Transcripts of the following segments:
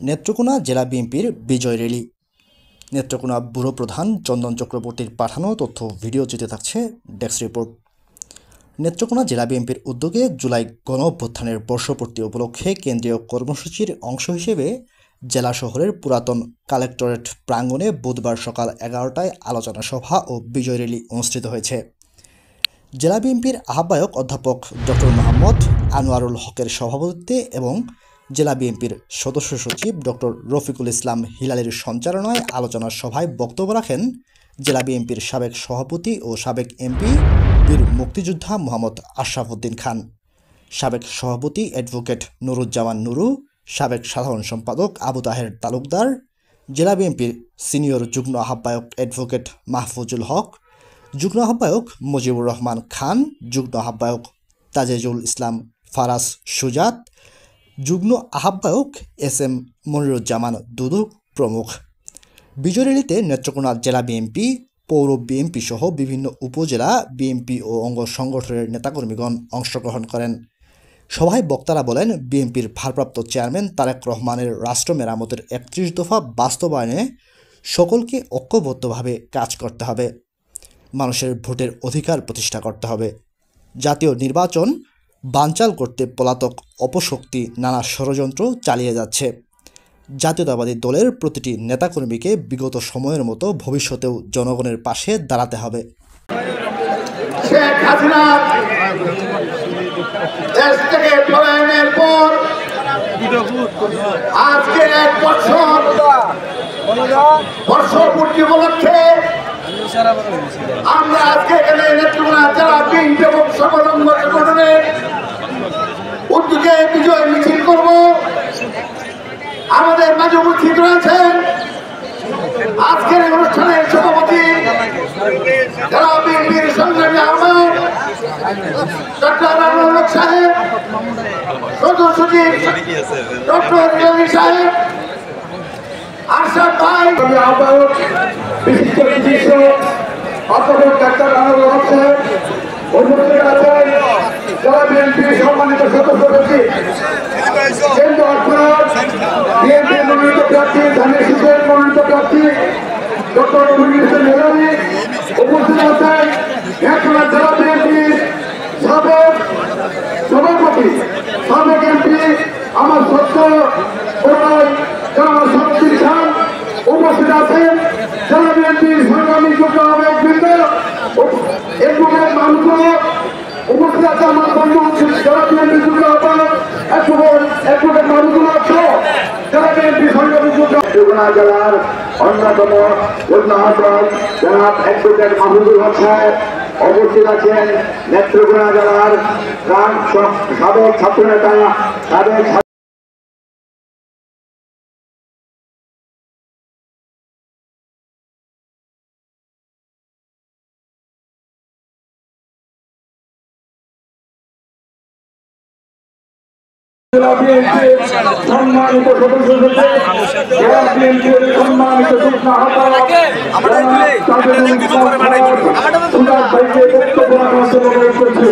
নেত্রকোনা জেলা বিএনপির বিজয় rally. Netrokona bureau প্রধান চন্দন চক্রবর্তীর পাঠানো তথ্য ভিডিও চিত্রে থাকছে ডেস্ক রিপোর্ট। নেত্রকোনা জেলা বিএনপির উদ্যোগে জুলাই গণঅভ্যুত্থানের বর্ষপূর্তি উপলক্ষে কেন্দ্রীয় কর্মসূচির অংশ হিসেবে জেলা শহরের পুরাতন কালেক্টরেট প্রাঙ্গণে বুধবার সকাল 11টায় আলোচনা সভা ও বিজয় র্যালি অনুষ্ঠিত হয়েছে। জেলা বিএনপির আহ্বায়ক অধ্যাপক ডক্টর মোহাম্মদ আনোয়ারুল হকের সভাপতিত্বে এবং জেলা বিএনপির সদস্য সচিব ডক্টর রফিকুল ইসলাম হিলালের সঞ্চালনায় আলোচনা সভায় বক্তব্য রাখেন জেলা বিএনপির সাবেক সভাপতি ও সাবেক এমপি বীর মুক্তিযোদ্ধা মোহাম্মদ আশরাফ উদ্দিন খান, সাবেক সভাপতি অ্যাডভোকেট নুরুজ্জামান নুরু, সাবেক সাধারণ সম্পাদক আবু তাহের তালুকদার, জেলা বিএনপির সিনিয়র যুগ্ম আহ্বায়ক অ্যাডভোকেট মাহফুজুল হক, যুগ্ম আহ্বায়ক মুজিবুর রহমান খান, যুগ্ম আহ্বায়ক তাজেজুল ইসলাম ফারাজ সুজাত, যুগ্ম আহ্বায়ক এস.এম. মনিরুজ্জামান দুদু প্রমুখ। বিজয় র্যালিতে নেত্রকোনা জেলা বিএনপি, পৌর বিএনপি সহ বিভিন্ন উপজেলা বিএনপি ও অঙ্গ সংগঠনের নেতাকর্মীগণ অংশগ্রহণ করেন। সভায় বক্তারা বলেন, বিএনপির ভারপ্রাপ্ত চেয়ারম্যান তারেক রহমানের রাষ্ট্র মেরামতের 31 দফা বাস্তবায়নে সকলকে ঐক্যবদ্ধভাবে কাজ করতে হবে। মানুষের ভোটের অধিকার প্রতিষ্ঠা করতে হবে। জাতীয় নির্বাচন বানচাল করতে পলাতক অপশক্তি নানা ষড়যন্ত্র চালিয়ে যাচ্ছে। জাতীয়তাবাদী দলের প্রতিটি নেতাকর্মীকে বিগত সময়ের মতো ভবিষ্যতেও জনগণের পাশে দাঁড়াতে হবে। শেখ হাসিনা দেশ থেকে পলায়নের পর আজকে 1 বছর বর্ষপূর্তি উপলক্ষে আমরা আজকে এখানে নেত্রকোনা জেলা বিএনপি এবং সকল অঙ্গ সংগঠনের উদ্যোগে বিজয় মিছিল করব। আমাদের মাঝে উপস্থিত রয়েছেন আজকের অনুষ্ঠানের সভাপতি জেলা বিএনপির সংগ্রামী আহ্বায়ক ডক্টর আনোয়ারুল হক সাহেব, সদস্য সচিব ডক্টর ইলাহি সাহেব, আশরাফ ভাই, আহ্বায়ক বিশিষ্ট চিকিৎসক অধ্যাপক ডক্টর আনোয়ারুল হক সাহেব, উপস্থিত আছেন জেলা বিএনপির সম্মানিত সদস্য সচিব কেন্দ্র অর্থ বিএনপির মনোনীত প্রার্থী ধানের শীষের মনোনীত প্রার্থী ডক্টর হিলালি, উপস্থিত আছেন নেত্রকোনা জেলা বিএনপির সাবেক সভাপতি সাবেক এমপি আমার সত্য জনাব শক্তির খান, উপস্থিত আছেন জেলা বিএনপির সংগ্রামী যুগ্ম আহ্বায়ক বৃন্দ, এডভোকেট মানুষ, উপস্থিত আছে আমার বন্ধু জেলা বিএনপির যুগ্ম আহ্বায়ক অ্যাডভোকেট মানুষগুলো সহ জেলা বিএনপির সংগ্রামী যুগ্ম। নেত্রকোনা জেলার অন্যতম যুগ্ম আহ্বায়ক জনাব অ্যাডভোকেট মাহফুজুল হক সাহেব, উপস্থিত আছেন নেত্রকোনা জেলার সাবেক ছাত্রনেতা সাবেক জেলা বিএনপির সম্মানিত সদস্য সচিব, জেলা বিএনপির সম্মানিত যুগ্ম আহ্বায়ক সুজাত ভাইকে বক্তব্য রাখার জন্য অনুরোধ করছি।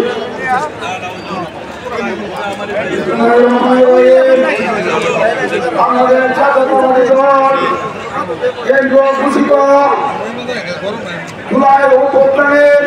বাংলাদেশ জাতীয়তাবাদী দল কেন্দ্র ঘোষিত জুলাই অভ্যুত্থানের